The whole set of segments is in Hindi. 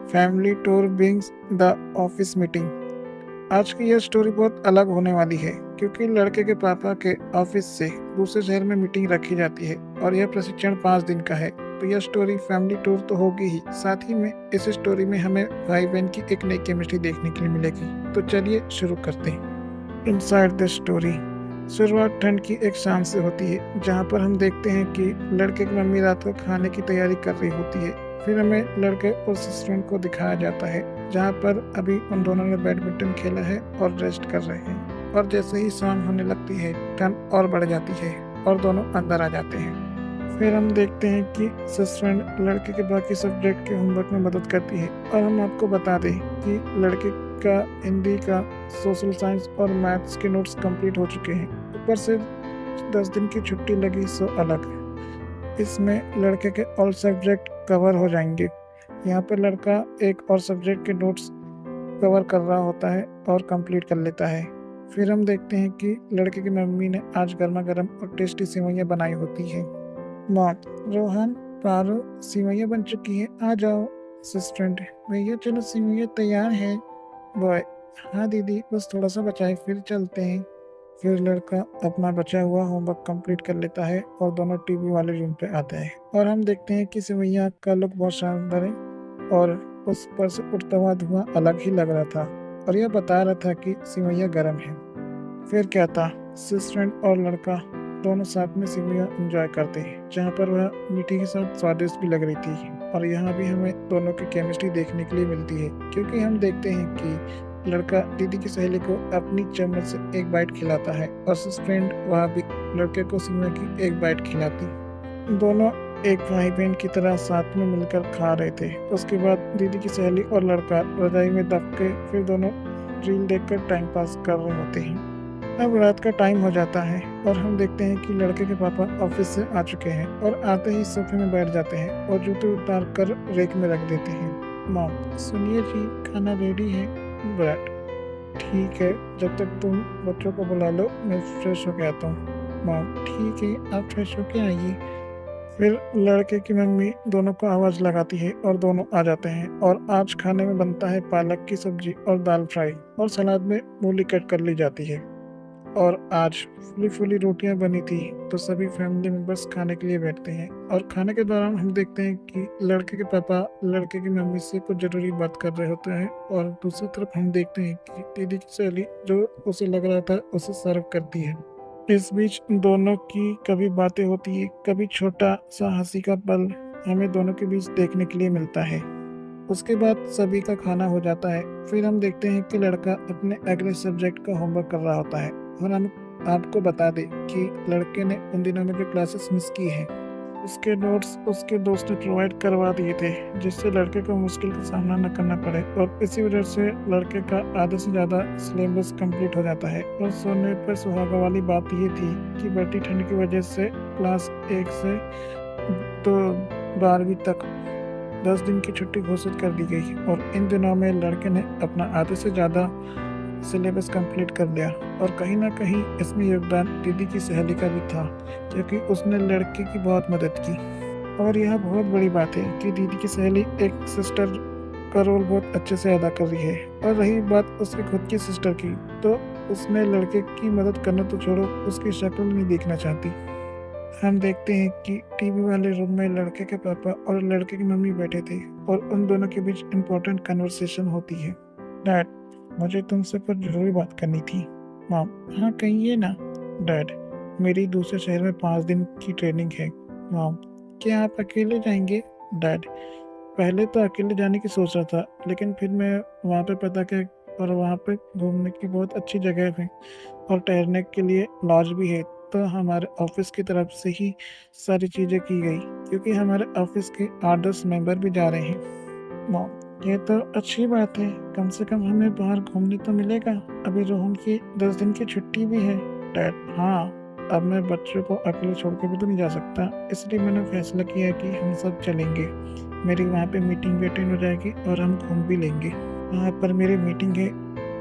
Family tour बिंग्स the office meeting. आज की यह स्टोरी बहुत अलग होने वाली है क्योंकि लड़के के पापा के ऑफिस से दूसरे शहर में मीटिंग रखी जाती है और यह प्रशिक्षण 5 दिन का है। तो यह स्टोरी फैमिली टूर तो होगी ही, साथ ही में इस स्टोरी में हमें भाई बहन की एक नई केमिस्ट्री देखने के लिए मिलेगी। तो चलिए शुरू करते हैं। Inside the story. शुरुआत ठंड की एक शाम से होती है जहाँ पर हम देखते हैं कि लड़के की मम्मी रात को खाने की तैयारी कर रही होती है। फिर हमें लड़के और सिस्टर को दिखाया जाता है जहाँ पर अभी उन दोनों ने बैडमिंटन खेला है और रेस्ट कर रहे हैं। और जैसे ही शाम होने लगती है ठंड और बढ़ जाती है और दोनों अंदर आ जाते हैं। फिर हम देखते हैं कि सिस्टर लड़के के बाकी सब्जेक्ट के होमवर्क में मदद करती है। और हम आपको बता दें कि लड़के का हिंदी का, सोशल साइंस और मैथ्स के नोट्स कंप्लीट हो चुके हैं। ऊपर से 10 दिन की छुट्टी लगी सो अलग। इसमें लड़के के ऑल सब्जेक्ट कवर हो जाएंगे। यहाँ पर लड़का एक और सब्जेक्ट के नोट्स कवर कर रहा होता है और कंप्लीट कर लेता है। फिर हम देखते हैं कि लड़के की मम्मी ने आज गर्मा गर्म और टेस्टी सेवइयाँ बनाई होती है। मॉम, रोहन, पारो, सेवइयाँ बन चुकी है, आ जाओ। असिस्टेंट, भैया चलो सेवइयाँ तैयार है। बॉय, हाँ दीदी, बस थोड़ा सा बचा है, फिर चलते हैं। फिर लड़का अपना बचा हुआ होमवर्क कंप्लीट कर लेता है और दोनों टीवी वाले रूम पे आते हैं। और हम देखते हैं कि सेवइयाँ का लुक बहुत शानदार है और उस पर से उठता हुआ धुआं अलग ही लग रहा था और यह बता रहा था कि सेवइयाँ गर्म है। फिर क्या था, सिस्टर और लड़का दोनों साथ में सेवइयाँ एंजॉय करते हैं जहाँ पर वह मीठी के साथ स्वादिष्ट भी लग रही थी। और यहाँ भी हमें दोनों की केमिस्ट्री देखने के लिए मिलती है क्योंकि हम देखते हैं कि लड़का दीदी की सहेली को अपनी चम्मच से एक बाइट खिलाता है और सिस्टर वहाँ भी लड़के को सेवइयाँ की एक बाइट खिलाती। दोनों एक भाई बहन की तरह साथ में मिलकर खा रहे थे। उसके बाद दीदी की सहेली और लड़का रजाई में दब के फिर दोनों रील देखकर टाइम पास कर रहे होते हैं। अब रात का टाइम हो जाता है और हम देखते हैं कि लड़के के पापा ऑफिस से आ चुके हैं और आते ही सोफे में बैठ जाते हैं और जूते उतार कर रेक में रख देते हैं। मॉम, सुनिए जी, खाना रेडी है। ब्रैड, ठीक है, जब तक तुम बच्चों को बुला लो मैं फ्रेश होके आता हूँ। मॉम, ठीक है, आप फ्रेश होके आइए। फिर लड़के की मम्मी दोनों को आवाज़ लगाती है और दोनों आ जाते हैं। और आज खाने में बनता है पालक की सब्जी और दाल फ्राई और सलाद में मूली कट कर ली जाती है। और आज फूली फूली रोटियां बनी थी तो सभी फैमिली मेंबर्स खाने के लिए बैठते हैं। और खाने के दौरान हम देखते हैं कि लड़के के पापा लड़के की मम्मी से कुछ जरूरी बात कर रहे होते हैं और दूसरी तरफ हम देखते हैं कि दीदी की सहेली जो उसे लग रहा था उसे सर्व करती है। इस बीच दोनों की कभी बातें होती है, कभी छोटा सा हंसी का पल हमें दोनों के बीच देखने के लिए मिलता है। उसके बाद सभी का खाना हो जाता है। फिर हम देखते हैं कि लड़का अपने अगले सब्जेक्ट का होमवर्क कर रहा होता है। और हम आपको बता दें कि लड़के ने उन दिनों में जो क्लासेस मिस की हैं उसके नोट्स उसके दोस्त ने प्रोवाइड करवा दिए थे जिससे लड़के को मुश्किल का सामना न करना पड़े। और इसी वजह से लड़के का आधे से ज़्यादा सिलेबस कंप्लीट हो जाता है। और सोने पर सुहागा वाली बात ये थी कि बढ़ती ठंड की वजह से क्लास 1 से तो 12वीं तक 10 दिन की छुट्टी घोषित कर दी गई। और इन दिनों में लड़के ने अपना आधे से ज़्यादा सिलेबस कंप्लीट कर लिया। और कहीं ना कहीं इसमें योगदान दीदी की सहेली का भी था क्योंकि उसने लड़के की बहुत मदद की। और यह बहुत बड़ी बात है कि दीदी की सहेली एक सिस्टर का रोल बहुत अच्छे से अदा कर रही है। और रही बात उसकी खुद की सिस्टर की, तो उसने लड़के की मदद करना तो छोड़ो, उसकी शक्ल नहीं देखना चाहती। हम देखते हैं कि टीवी वाले रूम में लड़के के पापा और लड़के की मम्मी बैठे थे और उन दोनों के बीच इम्पोर्टेंट कन्वर्सेशन होती है। डैड, मुझे तुमसे कुछ जरूरी बात करनी थी। मॉम, हाँ कहिए ना। डैड, मेरी दूसरे शहर में 5 दिन की ट्रेनिंग है। मॉम, क्या आप अकेले जाएंगे? डैड, पहले तो अकेले जाने की सोच रहा था लेकिन फिर मैं वहाँ पे पता किया और वहाँ पे घूमने की बहुत अच्छी जगह है और ठहरने के लिए लॉज भी है। तो हमारे ऑफिस की तरफ से ही सारी चीज़ें की गई क्योंकि हमारे ऑफिस के 8-10 मेंबर भी जा रहे हैं। मॉम, ये तो अच्छी बात है, कम से कम हमें बाहर घूमने तो मिलेगा। अभी रोहन की 10 दिन की छुट्टी भी है। डैड, हाँ, अब मैं बच्चों को अकेले छोड़ के भी तो नहीं जा सकता, इसलिए मैंने फैसला किया कि हम सब चलेंगे। मेरी वहाँ पे मीटिंग भी अटेंड हो जाएगी और हम घूम भी लेंगे। वहाँ पर मेरी मीटिंग है,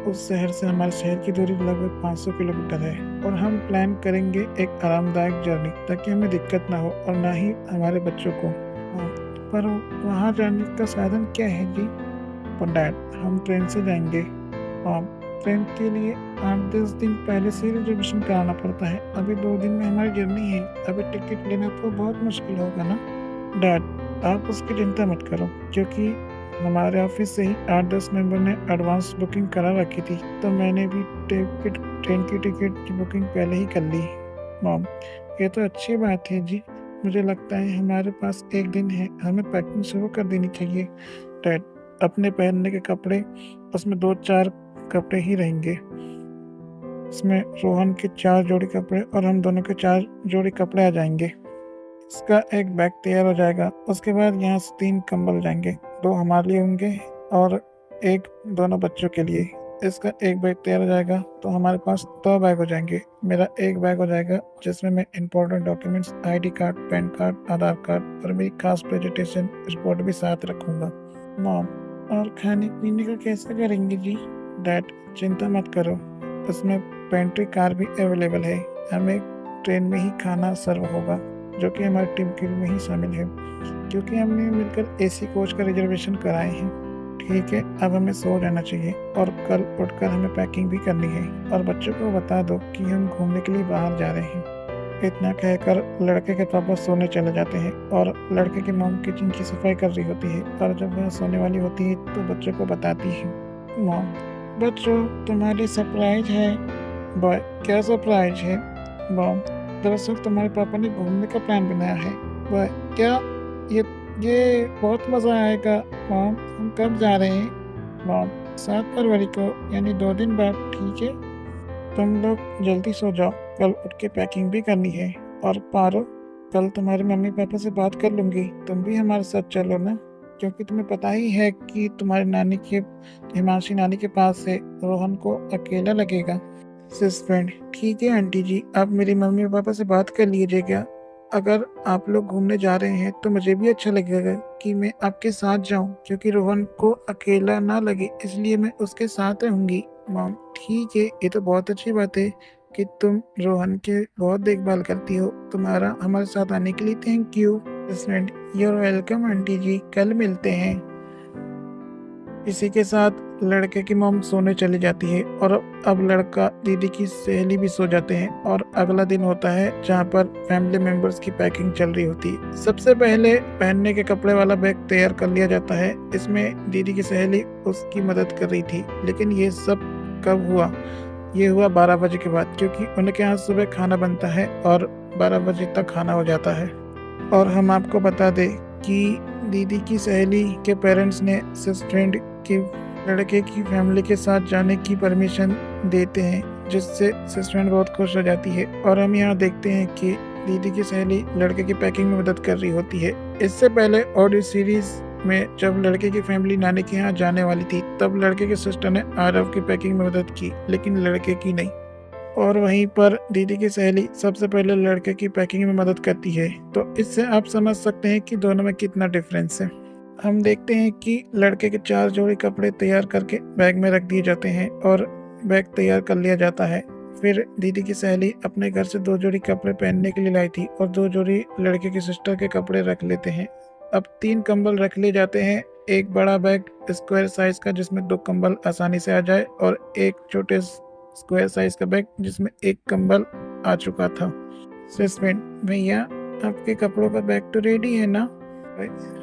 उस शहर से हमारे शहर की दूरी लगभग 500 किलोमीटर है और हम प्लान करेंगे एक आरामदायक जर्नी ताकि हमें दिक्कत ना हो और ना ही हमारे बच्चों को। पर वहाँ जाने का साधन क्या है जी? पर डैड, हम ट्रेन से जाएंगे। मॉम, ट्रेन के लिए 8-10 दिन पहले से रिजर्वेशन कराना पड़ता है। अभी 2 दिन में हमारी जर्नी है। अभी टिकट लेना तो बहुत मुश्किल होगा ना। डैड, आप उसकी चिंता मत करो, क्योंकि हमारे ऑफिस से ही 8-10 मेंबर ने एडवांस बुकिंग करा रखी थी, तो मैंने भी ट्रेन की टिकट की बुकिंग पहले ही कर ली। मॉम, ये तो अच्छी बात है जी। मुझे लगता है हमारे पास 1 दिन है, हमें पैकिंग शुरू कर देनी चाहिए। डैड, अपने पहनने के कपड़े, उसमें 2-4 कपड़े ही रहेंगे। इसमें रोहन के 4 जोड़ी कपड़े और हम दोनों के 4 जोड़ी कपड़े आ जाएंगे। इसका एक बैग तैयार हो जाएगा। उसके बाद यहाँ से 3 कंबल जाएंगे, 2 हमारे लिए होंगे और एक दोनों बच्चों के लिए। इसका एक बैग तैयार हो जाएगा तो हमारे पास 2 बैग हो जाएंगे। मेरा एक बैग हो जाएगा जिसमें मैं important documents, ID card, PAN card, Aadhaar card और मेरी खास प्रेजेंटेशन रिपोर्ट भी साथ रखूंगा। मॉम, और खाने पीने का कैसे करेंगे जी? डैड, चिंता मत करो, उसमें पेंट्री कार भी अवेलेबल है। हमें ट्रेन में ही खाना सर्व होगा, जो कि हमारी टीम के में ही शामिल है, क्योंकि हमने मिलकर AC कोच का रिजर्वेशन कराए हैं। ठीक है, अब हमें सो जाना चाहिए और कल उठकर हमें पैकिंग भी करनी है। और बच्चों को बता दो कि हम घूमने के लिए बाहर जा रहे हैं। इतना कहकर लड़के के पापा सोने चले जाते हैं और लड़के की मॉम किचन की सफाई कर रही होती है, और जब वह सोने वाली होती है तो बच्चों को बताती है, मॉम, बच्चों, तुम्हारी सरप्राइज है। बॉय, क्या सरप्राइज है? मॉम, दरअसल तुम्हारे पापा ने घूमने का प्लान बनाया है। बॉय, क्या? ये बहुत मज़ा आएगा। मॉम, हम कब जा रहे हैं? मॉम, 7 फरवरी को, यानी 2 दिन बाद। ठीक है, तुम लोग जल्दी सो जाओ, कल उठ के पैकिंग भी करनी है। और पारो, कल तुम्हारे मम्मी पापा से बात कर लूँगी, तुम भी हमारे साथ चलो ना, क्योंकि तुम्हें पता ही है कि तुम्हारी नानी के, हिमांशी नानी के पास से रोहन को अकेला लगेगा। सस्पेंड, ठीक है आंटी जी, आप मेरी मम्मी पापा से बात कर लीजिएगा। अगर आप लोग घूमने जा रहे हैं तो मुझे भी अच्छा लगेगा कि मैं आपके साथ जाऊं, क्योंकि रोहन को अकेला ना लगे, इसलिए मैं उसके साथ रहूंगी। मॉम, ठीक है, ये तो बहुत अच्छी बात है कि तुम रोहन के बहुत देखभाल करती हो। तुम्हारा हमारे साथ आने के लिए thank you. Your welcome aunty ji, कल मिलते हैं। इसी के साथ लड़के की मॉम सोने चली जाती है और अब लड़का, दीदी की सहेली भी सो जाते हैं और अगला दिन होता है जहाँ पर फैमिली मेंबर्स की पैकिंग चल रही होती है। सबसे पहले पहनने के कपड़े वाला बैग तैयार कर लिया जाता है। इसमें दीदी की सहेली उसकी मदद कर रही थी, लेकिन ये सब कब हुआ? ये हुआ 12 बजे के बाद, क्योंकि उनके यहाँ सुबह खाना बनता है और 12 बजे तक खाना हो जाता है। और हम आपको बता दें कि दीदी की सहेली के पेरेंट्स ने सिस्टर के लड़के की फैमिली के साथ जाने की परमिशन देते हैं, जिससे सिस्टर बहुत खुश हो जाती है। और हम यहाँ देखते हैं कि दीदी की सहेली लड़के की पैकिंग में मदद कर रही होती है। इससे पहले ऑडियो सीरीज में जब लड़के की फैमिली नानी के यहाँ जाने वाली थी, तब लड़के के सिस्टर ने आरव की पैकिंग में मदद की, लेकिन लड़के की नहीं। और वहीं पर दीदी की सहेली सबसे पहले लड़के की पैकिंग में मदद करती है। तो इससे आप समझ सकते हैं कि दोनों में कितना डिफरेंस है। हम देखते हैं कि लड़के के 4 जोड़ी कपड़े तैयार करके बैग में रख दिए जाते हैं और बैग तैयार कर लिया जाता है। फिर दीदी की सहेली अपने घर से 2 जोड़ी कपड़े पहनने के लिए लाई थी और 2 जोड़ी लड़के की सिस्टर के कपड़े रख लेते हैं। अब 3 कंबल रख लिए जाते हैं, एक बड़ा बैग स्क्वायर साइज का जिसमें 2 कंबल आसानी से आ जाए, और एक छोटे स्क्वायर साइज का बैग जिसमें 1 कंबल आ चुका था। सस्पेंड, भैया, आपके कपड़ों का बैग तो रेडी है ना?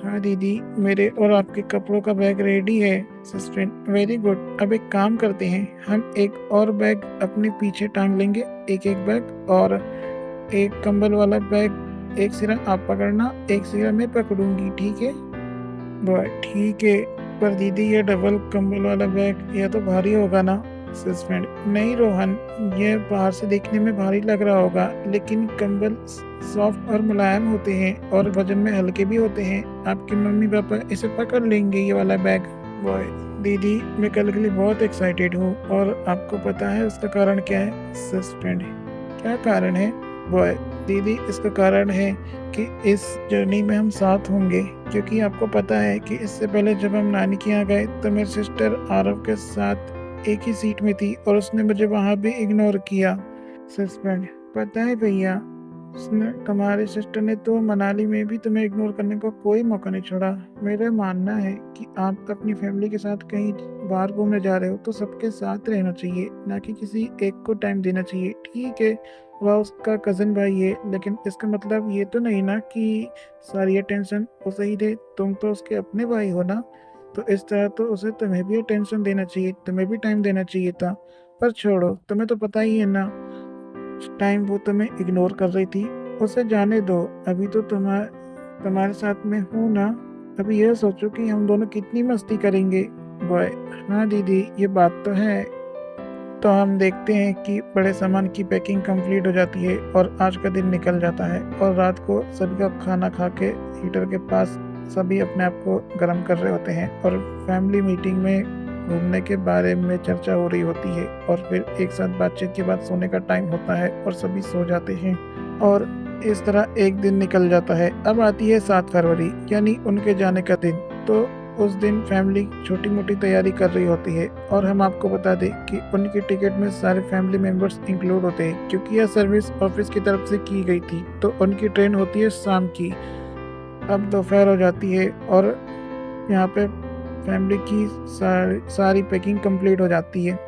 हाँ दीदी, मेरे और आपके कपड़ों का बैग रेडी है। Suspend, very good. अब एक काम करते हैं, हम एक और बैग अपने पीछे टांग लेंगे, एक बैग, और एक कंबल वाला बैग, एक सिरा आप पकड़ना, एक सिरा मैं पकड़ूंगी, ठीक है? बॉय, ठीक है, पर दीदी ये डबल कंबल वाला बैग यह तो भारी होगा ना? सस्पेंड, नहीं रोहन, ये बाहर से देखने में भारी लग रहा होगा, लेकिन कंबल सॉफ्ट और मुलायम होते हैं और वजन में हल्के भी होते हैं। आपके मम्मी पापा इसे पकड़ लेंगे, ये वाला बैग। बॉय, दीदी, मैं कल के लिए बहुत एक्साइटेड हूँ, और आपको पता है उसका कारण क्या है? सस्पेंड, क्या कारण है? बॉय, दीदी, इसका कारण है कि इस जर्नी में हम साथ होंगे, क्योंकि आपको पता है कि इससे पहले जब हम नानी के यहाँ गए तो मेरी सिस्टर आरव के साथ एक ही सीट में थी और उसने मुझे वहाँ भी इग्नोर किया। सस्पेंड, पता है भैया, तुम्हारी सिस्टर ने तो मनाली में भी तुम्हें इग्नोर करने को कोई मौका नहीं छोड़ा। मेरा मानना है कि आप अपनी फैमिली के साथ कहीं बाहर घूमने जा रहे हो तो सबके साथ रहना चाहिए, ना कि किसी एक को टाइम देना चाहिए। ठीक है, वह उसका कज़न भाई है, लेकिन इसका मतलब ये तो नहीं ना कि सारी अटेंशन उसे ही दे। तुम तो उसके अपने भाई हो ना, तो इस तरह तो उसे तुम्हें भी अटेंशन देना चाहिए, तुम्हें भी टाइम देना चाहिए था। पर छोड़ो, तुम्हें तो पता ही है ना, टाइम वो तुम्हें इग्नोर कर रही थी। उसे जाने दो, अभी तो तुम्हारे साथ में हूँ ना। अभी यह सोचो कि हम दोनों कितनी मस्ती करेंगे। बॉय, हाँ दीदी, ये बात तो है। तो हम देखते हैं कि बड़े सामान की पैकिंग कंप्लीट हो जाती है और आज का दिन निकल जाता है और रात को सभी का खाना खा के हीटर के पास सभी अपने आप को गर्म कर रहे होते हैं और फैमिली मीटिंग में घूमने के बारे में चर्चा हो रही होती है और फिर एक साथ बातचीत के बाद सोने का टाइम होता है और सभी सो जाते हैं। और इस तरह एक दिन निकल जाता है। अब आती है 7 फरवरी, यानी उनके जाने का दिन। तो उस दिन फैमिली छोटी मोटी तैयारी कर रही होती है और हम आपको बता दें कि उनकी टिकट में सारे फैमिली मेंबर्स इंक्लूड होते हैं, क्योंकि यह सर्विस ऑफिस की तरफ से की गई थी। तो उनकी ट्रेन होती है शाम की। अब दोपहर हो जाती है और यहाँ पे फैमिली की सारी पैकिंग कंप्लीट हो जाती है।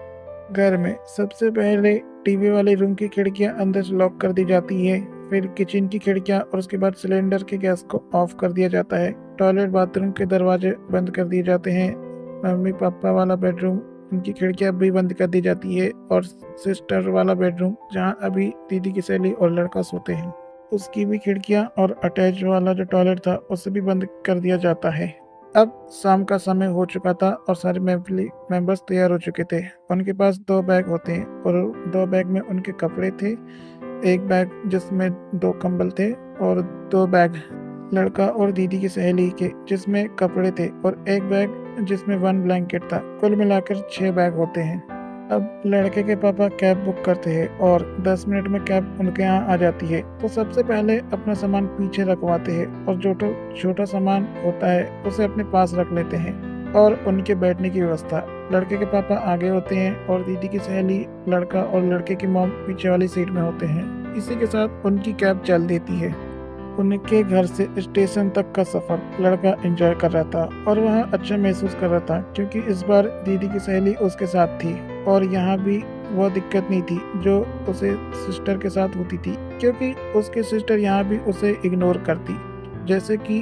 घर में सबसे पहले टीवी वाले रूम की खिड़कियां अंदर से लॉक कर दी जाती है, फिर किचन की खिड़कियां और उसके बाद सिलेंडर के गैस को ऑफ कर दिया जाता है। टॉयलेट बाथरूम के दरवाजे बंद कर दिए जाते हैं। मम्मी पापा वाला बेडरूम, उनकी खिड़कियां भी बंद कर दी जाती है और सिस्टर वाला बेडरूम जहां अभी दीदी की सहेली और लड़का सोते हैं, उसकी भी खिड़कियां और अटैच वाला जो टॉयलेट था उसे भी बंद कर दिया जाता है। अब शाम का समय हो चुका था और सारे फैमिली मेंबर्स तैयार हो चुके थे। उनके पास 2 बैग होते हैं और 2 बैग में उनके कपड़े थे। एक बैग जिसमें 2 कंबल थे और 2 बैग लड़का और दीदी की सहेली के जिसमें कपड़े थे और एक बैग जिसमें 1 ब्लैंकेट था। कुल मिलाकर 6 बैग होते हैं। अब लड़के के पापा कैब बुक करते हैं और 10 मिनट में कैब उनके यहाँ आ जाती है। तो सबसे पहले अपना सामान पीछे रखवाते हैं और जो छोटा सामान होता है उसे अपने पास रख लेते हैं। और उनके बैठने की व्यवस्था, लड़के के पापा आगे होते हैं और दीदी की सहेली, लड़का और लड़के की मॉम पीछे वाली सीट में होते हैं। इसी के साथ उनकी कैब चल देती है। उनके घर से स्टेशन तक का सफर लड़का एंजॉय कर रहा था और वह अच्छा महसूस कर रहा था, क्योंकि इस बार दीदी की सहेली उसके साथ थी और यहाँ भी वह दिक्कत नहीं थी जो उसे सिस्टर के साथ होती थी, क्योंकि उसकी सिस्टर यहाँ भी उसे इग्नोर करती। जैसे कि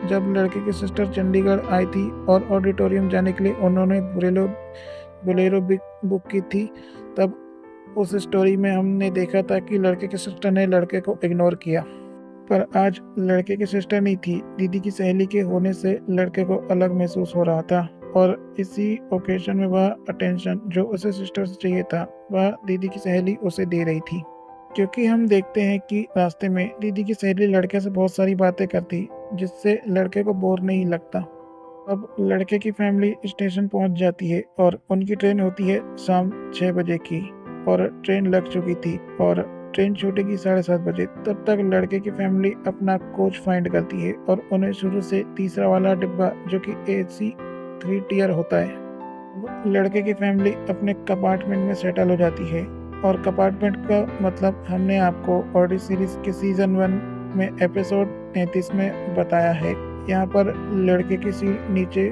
जब लड़के की सिस्टर चंडीगढ़ आई थी और ऑडिटोरियम जाने के लिए उन्होंने बोलेरो बुक की थी, तब उस स्टोरी में हमने देखा था कि लड़के की सिस्टर ने लड़के को इग्नोर किया। पर आज लड़के की सिस्टर नहीं थी, दीदी की सहेली के होने से लड़के को अलग महसूस हो रहा था और इसी ओकेजन में वह अटेंशन जो उसे सिस्टर से चाहिए था वह दीदी की सहेली उसे दे रही थी। क्योंकि हम देखते हैं कि रास्ते में दीदी की सहेली लड़के से बहुत सारी बातें करती, जिससे लड़के को बोर नहीं लगता। अब लड़के की फैमिली स्टेशन पहुंच जाती है और उनकी ट्रेन होती है शाम 6 बजे की और ट्रेन लग चुकी थी और ट्रेन छूटेगी 7:30 बजे। तब तक लड़के की फैमिली अपना कोच फाइंड करती है और उन्हें शुरू से तीसरा वाला डिब्बा जो कि AC 3 टियर होता है। लड़के की फैमिली अपने कंपार्टमेंट में सेटल हो जाती है और कंपार्टमेंट का मतलब हमने आपको ऑडी सीरीज के सीजन 1 में एपिसोड 33 में बताया है। यहाँ पर लड़के की सीट नीचे,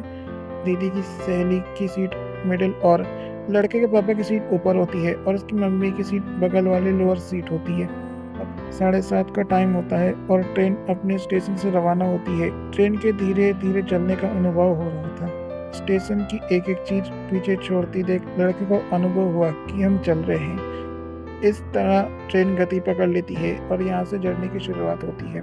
दीदी की सहेली की सीट मिडिल और लड़के के पापा की सीट ऊपर होती है और उसकी मम्मी की सीट बगल वाली लोअर सीट होती है। अब 7:30 का टाइम होता है और ट्रेन अपने स्टेशन से रवाना होती है। ट्रेन के धीरे धीरे चलने का अनुभव हो रहा था। स्टेशन की एक एक चीज पीछे छोड़ती देख लड़के को अनुभव हुआ कि हम चल रहे हैं। इस तरह ट्रेन गति पकड़ लेती है और यहाँ से जर्नी की शुरुआत होती है।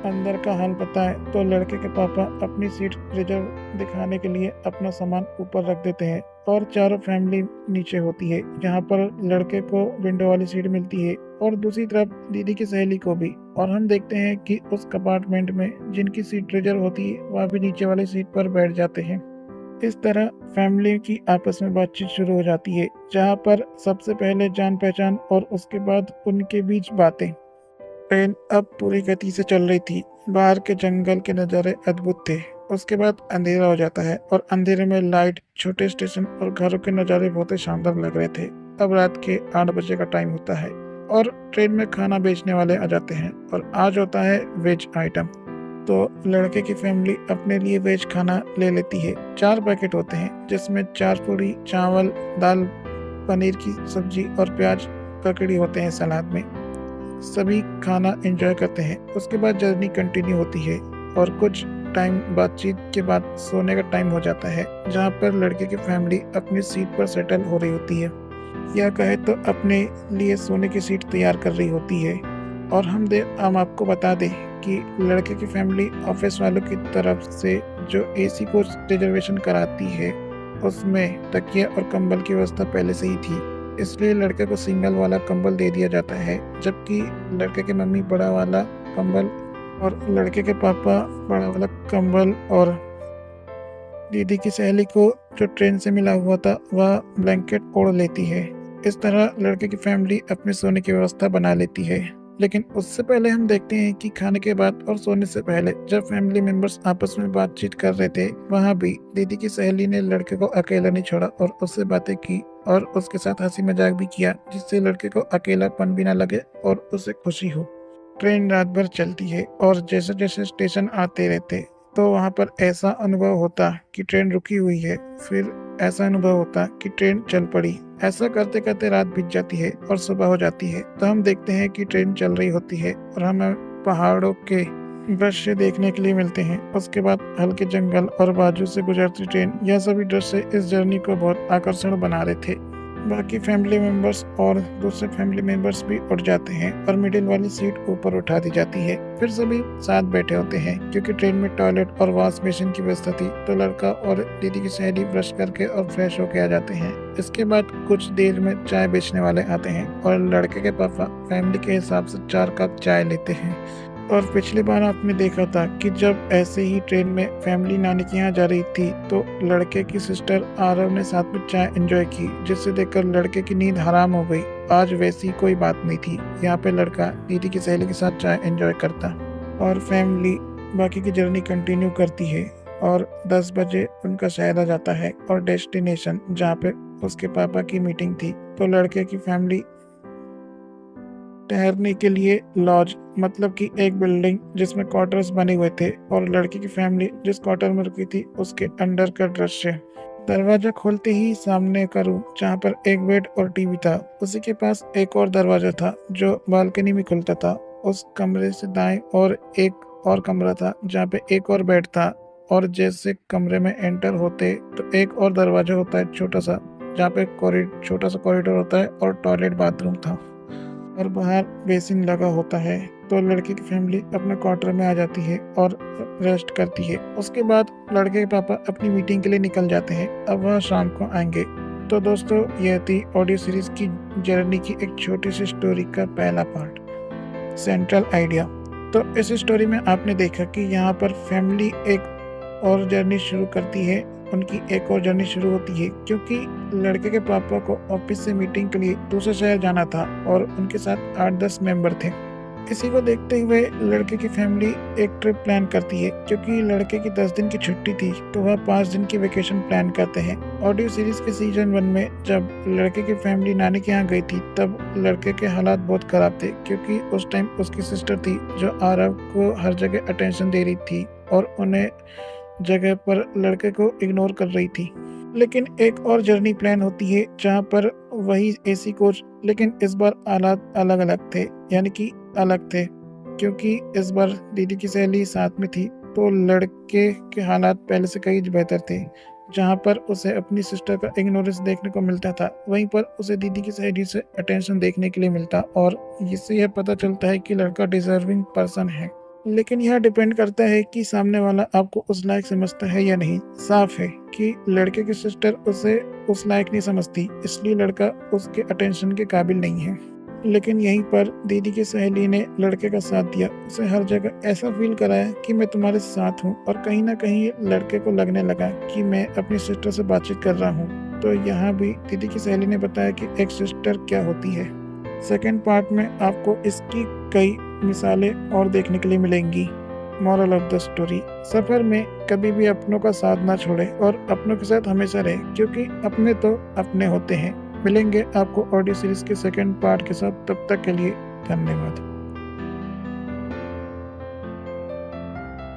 अंदर का हाल पता है तो लड़के के पापा अपनी सीट रिजर्व दिखाने के लिए अपना सामान ऊपर रख देते हैं और चारों फैमिली नीचे होती है, जहाँ पर लड़के को विंडो वाली सीट मिलती है और दूसरी तरफ दीदी की सहेली को भी। और हम देखते हैं कि उस कंपार्टमेंट में जिनकी सीट रिजर्व होती है वह भी नीचे वाली सीट पर बैठ जाते हैं। इस तरह फैमिली की आपस में बातचीत शुरू हो जाती है, जहाँ पर सबसे पहले जान पहचान और उसके बाद उनके बीच बातें। ट्रेन अब पूरी गति से चल रही थी। बाहर के जंगल के नज़ारे अद्भुत थे। उसके बाद अंधेरा हो जाता है और अंधेरे में लाइट, छोटे स्टेशन और घरों के नज़ारे बहुत ही शानदार लग रहे थे। अब रात के 8 बजे का टाइम होता है। और ट्रेन में खाना बेचने वाले आ जाते हैं और आज होता है वेज आइटम। तो लड़के की फैमिली अपने लिए वेज खाना ले लेती है। 4 पैकेट होते हैं जिसमें 4 पूरी चावल, दाल, पनीर की सब्जी और प्याज ककड़ी होते हैं सलाद में। सभी खाना एंजॉय करते हैं। उसके बाद जर्नी कंटिन्यू होती है और कुछ टाइम बातचीत के बाद सोने का टाइम हो जाता है, जहाँ पर लड़के की फैमिली अपनी सीट पर सेटल हो रही होती है, या कहे तो अपने लिए सोने की सीट तैयार कर रही होती है। और हम आपको बता दें कि लड़के की फैमिली ऑफिस वालों की तरफ से जो एसी कोच रिजर्वेशन कराती है उसमें तकिया और कंबल की व्यवस्था पहले से ही थी, इसलिए लड़के को सिंगल वाला कंबल दे दिया जाता है, जबकि लड़के की मम्मी बड़ा वाला कंबल और लड़के के पापा बड़ा वाला कंबल और दीदी की सहेली को जो ट्रेन से मिला हुआ था वह ब्लैंकेट ओढ़ लेती है। इस तरह लड़के की फैमिली अपने सोने की व्यवस्था बना लेती है। लेकिन उससे पहले हम देखते हैं कि खाने के बाद और सोने से पहले जब फैमिली मेंबर्स आपस में बातचीत कर रहे थे, वहाँ भी दीदी की सहेली ने लड़के को अकेला नहीं छोड़ा और उससे बातें की और उसके साथ हंसी मजाक भी किया, जिससे लड़के को अकेलापन भी ना लगे और उसे खुशी हो। ट्रेन रात भर चलती है और जैसे जैसे स्टेशन आते रहते तो वहाँ पर ऐसा अनुभव होता कि ट्रेन रुकी हुई है, फिर ऐसा अनुभव होता कि ट्रेन चल पड़ी। ऐसा करते करते रात बीत जाती है और सुबह हो जाती है, तो हम देखते हैं कि ट्रेन चल रही होती है और हमें पहाड़ों के दृश्य देखने के लिए मिलते हैं। उसके बाद हल्के जंगल और बाजू से गुजरती ट्रेन, यह सभी दृश्य इस जर्नी को बहुत आकर्षण बना रहे थे। बाकी फैमिली मेंबर्स और दूसरे फैमिली मेंबर्स भी उठ जाते हैं और मिडिल वाली सीट ऊपर उठा दी जाती है। फिर सभी साथ बैठे होते हैं। क्योंकि ट्रेन में टॉयलेट और वॉश बेसिन की व्यवस्था थी, तो लड़का और दीदी की सहेली ब्रश करके और फ्रेश होके आ जाते हैं। इसके बाद कुछ देर में चाय बेचने वाले आते हैं और लड़के के पापा फैमिली के हिसाब से 4 कप चाय लेते हैं। और पिछली बार आपने देखा था कि जब ऐसे ही ट्रेन में फैमिली नानी के यहाँ जा रही थी, तो लड़के की सिस्टर आरव ने साथ में चाय एंजॉय की, जिससे देखकर लड़के की नींद हराम हो गई। आज वैसी कोई बात नहीं थी। यहाँ पे लड़का दीदी की सहेली के साथ चाय एंजॉय करता और फैमिली बाकी की जर्नी कंटिन्यू करती है। और 10 बजे उनका शहर आ जाता है और डेस्टिनेशन जहाँ पे उसके पापा की मीटिंग थी, तो लड़के की फैमिली ठहरने के लिए लॉज, मतलब कि एक बिल्डिंग जिसमें क्वार्टर्स बने हुए थे, और लड़की की फैमिली जिस क्वार्टर में रुकी थी उसके अंदर का दृश्य। दरवाजा खोलते ही सामने का रूम जहाँ पर एक बेड और टीवी था, उसी के पास एक और दरवाजा था जो बालकनी में खुलता था। उस कमरे से दाएं और एक और कमरा था जहाँ पे एक और बेड था, और जैसे कमरे में एंटर होते तो एक और दरवाजा होता है छोटा सा, जहाँ पे छोटा सा कॉरिडोर होता है और टॉयलेट बाथरूम था और बाहर बेसिन लगा होता है। तो लड़के की फैमिली अपने क्वार्टर में आ जाती है और रेस्ट करती है। उसके बाद लड़के के पापा अपनी मीटिंग के लिए निकल जाते हैं। अब वह शाम को आएंगे। तो दोस्तों, यह थी ऑडियो सीरीज की जर्नी की एक छोटी सी स्टोरी का पहला पार्ट, सेंट्रल आइडिया। तो इस स्टोरी में आपने देखा कि यहाँ पर फैमिली एक और जर्नी शुरू करती है, उनकी एक और जर्नी शुरू होती है, क्योंकि लड़के के पापा को ऑफिस से मीटिंग के लिए दूसरे शहर जाना था और उनके साथ 8-10 मेंबर थे। इसी को देखते हुए लड़के की फैमिली एक ट्रिप प्लान करती है। क्योंकि लड़के की 10 दिन की छुट्टी थी, तो वह 5 दिन की वेकेशन प्लान करते हैं। ऑडियो सीरीज के सीजन 1 में जब लड़के की फैमिली नानी के यहाँ गई थी, तब लड़के के हालात बहुत खराब थे, क्योंकि उस टाइम उसकी सिस्टर थी जो आरव को हर जगह अटेंशन दे रही थी और उन्हें जगह पर लड़के को इग्नोर कर रही थी। लेकिन एक और जर्नी प्लान होती है जहाँ पर वही एसी कोच, लेकिन इस बार हालात अलग अलग थे, यानी कि अलग थे। क्योंकि इस बार दीदी की सहेली साथ में थी, तो लड़के के हालात पहले से कई बेहतर थे। जहाँ पर उसे अपनी सिस्टर का इग्नोरेंस देखने को मिलता था, वहीं पर उसे दीदी की सहेली से अटेंशन देखने के लिए मिलता, और इससे यह पता चलता है कि लड़का डिजर्विंग पर्सन है। लेकिन यह डिपेंड करता है कि सामने वाला आपको उस लायक समझता है या नहीं। साफ है कि लड़के की सिस्टर उसे उस लायक नहीं समझती, इसलिए लड़का उसके अटेंशन के काबिल नहीं है। लेकिन यहीं पर दीदी की सहेली ने लड़के का साथ दिया, उसे हर जगह ऐसा फील कराया कि मैं तुम्हारे साथ हूँ, और कहीं ना कहीं लड़के को लगने लगा कि मैं अपनी सिस्टर से बातचीत कर रहा हूँ। तो यहाँ भी दीदी की सहेली ने बताया कि एक सिस्टर क्या होती है। सेकेंड पार्ट में आपको इसकी कई मिसालें और देखने के लिए मिलेंगी। मॉरल ऑफ द स्टोरी, सफर में कभी भी अपनों का साथ ना छोड़े और अपनों के साथ हमेशा रहे, क्योंकि अपने तो अपने होते हैं, मिलेंगे आपको ऑडियो सीरीज के सेकंड पार्ट के साथ, तब तक के लिए धन्यवाद।